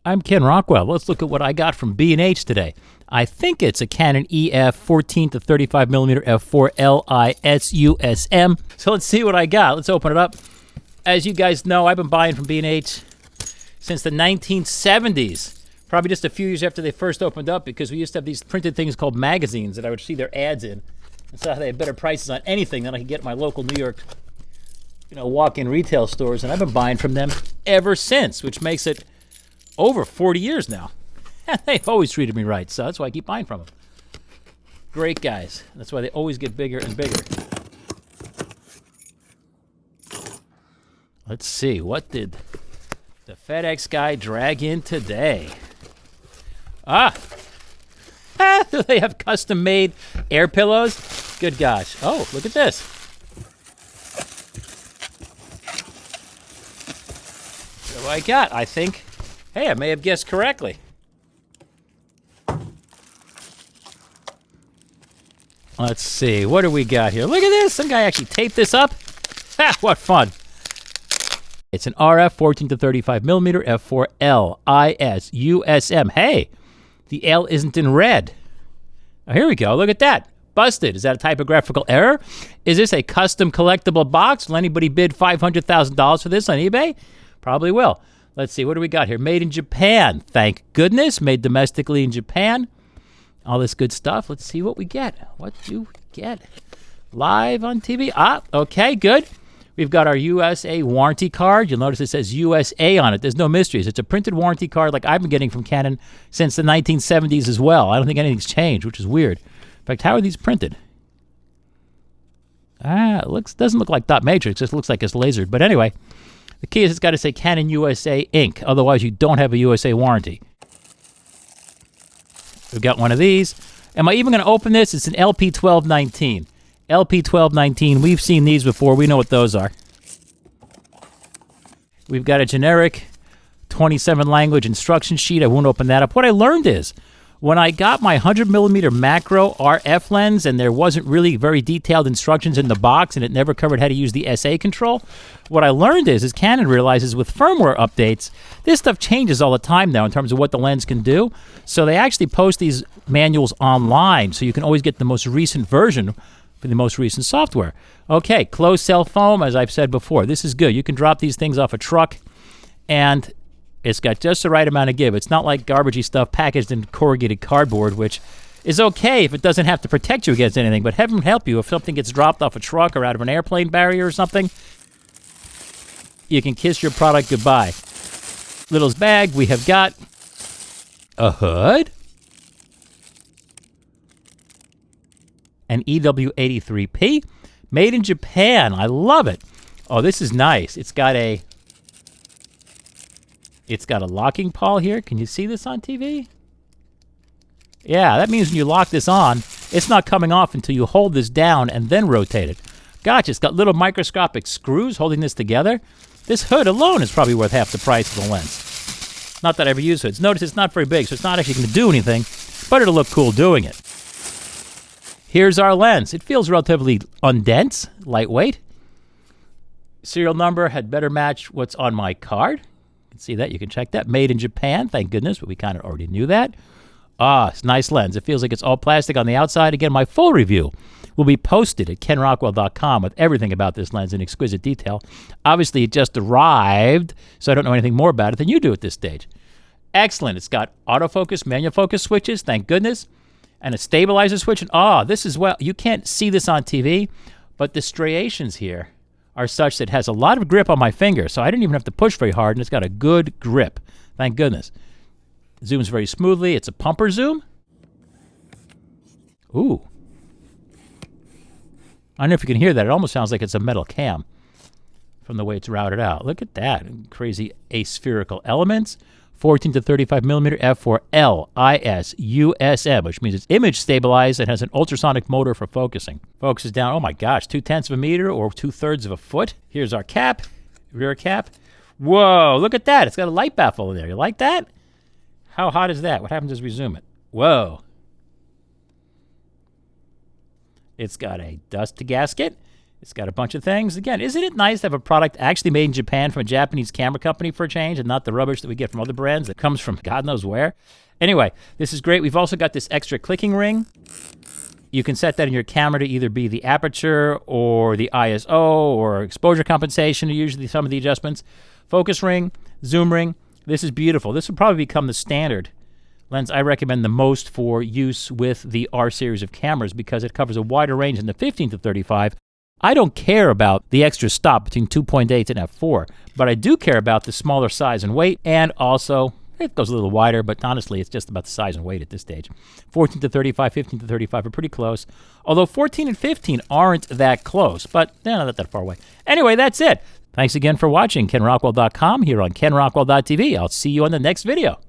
I'm Ken Rockwell. Let's look at what I got from B&H today. I think it's a Canon EF 14 to 35mm f4 LIS USM. So let's see what I got. Let's open it up. As you guys know, I've been buying from B&H since the 1970s. Probably just a few years after they first opened up, because we used to have these printed things called magazines that I would see their ads in. And so they had better prices on anything than I could get at my local New York, walk-in retail stores. And I've been buying from them ever since, which makes it over 40 years now. And they've always treated me right, so that's why I keep buying from them. Great guys. That's why they always get bigger and bigger. Let's see, what did the FedEx guy drag in today? They have custom-made air pillows. Good gosh. Oh, look at this. What do I got? I think, hey, I may have guessed correctly. Let's see, what do we got here? Look at this. Some guy actually taped this up. Ha, what fun. It's an RF 14 to 35mm f4 LIS USM. Hey, the L isn't in red. Oh, here we go. Look at that. Busted. Is that a typographical error? Is this a custom collectible box? Will anybody bid $500,000 for this on eBay? Probably will. Let's see. What do we got here? Made in Japan. Thank goodness. Made domestically in Japan. All this good stuff. Let's see what we get. What do we get? Live on TV. Okay, good. We've got our USA warranty card. You'll notice it says USA on it. There's no mysteries. It's a printed warranty card like I've been getting from Canon since the 1970s as well. I don't think anything's changed, which is weird. In fact, how are these printed? It doesn't look like dot matrix. It just looks like it's lasered. But anyway, the key is it's got to say Canon USA Inc. Otherwise, you don't have a USA warranty. We've got one of these. Am I even going to open this? It's an LP1219. LP1219, we've seen these before. We know what those are. We've got a generic 27 language instruction sheet. I won't open that up. What I learned is, when I got my 100mm macro RF lens and there wasn't really very detailed instructions in the box and it never covered how to use the SA control, what I learned is Canon realizes with firmware updates, this stuff changes all the time now in terms of what the lens can do. So they actually post these manuals online so you can always get the most recent version for the most recent software. Okay, closed cell foam, as I've said before. This is good. You can drop these things off a truck, and it's got just the right amount of give. It's not like garbagey stuff packaged in corrugated cardboard, which is okay if it doesn't have to protect you against anything, but heaven help you if something gets dropped off a truck or out of an airplane barrier or something. You can kiss your product goodbye. Little's bag, we have got a hood, an EW83P, made in Japan. I love it. Oh, this is nice. It's got a locking pawl here. Can you see this on TV? Yeah, that means when you lock this on, it's not coming off until you hold this down and then rotate it. Gotcha. It's got little microscopic screws holding this together. This hood alone is probably worth half the price of the lens. Not that I ever use hoods. Notice it's not very big, so it's not actually going to do anything, but it'll look cool doing it. Here's our lens. It feels relatively undense, lightweight. Serial number had better match what's on my card. You can see that. You can check that. Made in Japan, thank goodness, but we kind of already knew that. It's a nice lens. It feels like it's all plastic on the outside. Again, my full review will be posted at kenrockwell.com with everything about this lens in exquisite detail. Obviously, it just arrived, so I don't know anything more about it than you do at this stage. Excellent. It's got autofocus, manual focus switches, thank goodness, and a stabilizer switch. And this is you can't see this on TV, but the striations here are such that it has a lot of grip on my finger, so I didn't even have to push very hard, and it's got a good grip. Thank goodness. It zooms very smoothly. It's a pumper zoom. Ooh. I don't know if you can hear that. It almost sounds like it's a metal cam from the way it's routed out. Look at that. Crazy aspherical elements. 14 to 35mm f4 LIS USM, which means it's image stabilized and has an ultrasonic motor for focusing. Focuses down, oh my gosh, 0.2 of a meter or 2/3 of a foot. Here's our cap, rear cap. Whoa, look at that. It's got a light baffle in there. You like that? How hot is that? What happens as we zoom it? Whoa. It's got a dust gasket. It's got a bunch of things. Again, isn't it nice to have a product actually made in Japan from a Japanese camera company for a change and not the rubbish that we get from other brands that comes from God knows where? Anyway, this is great. We've also got this extra clicking ring. You can set that in your camera to either be the aperture or the ISO or exposure compensation are usually some of the adjustments. Focus ring, zoom ring. This is beautiful. This will probably become the standard lens I recommend the most for use with the R series of cameras because it covers a wider range than the 15 to 35. I don't care about the extra stop between 2.8 and f4, but I do care about the smaller size and weight, and also it goes a little wider, but honestly, it's just about the size and weight at this stage. 14 to 35, 15 to 35 are pretty close, although 14 and 15 aren't that close, but they're not that far away. Anyway, that's it. Thanks again for watching KenRockwell.com here on KenRockwell.tv. I'll see you on the next video.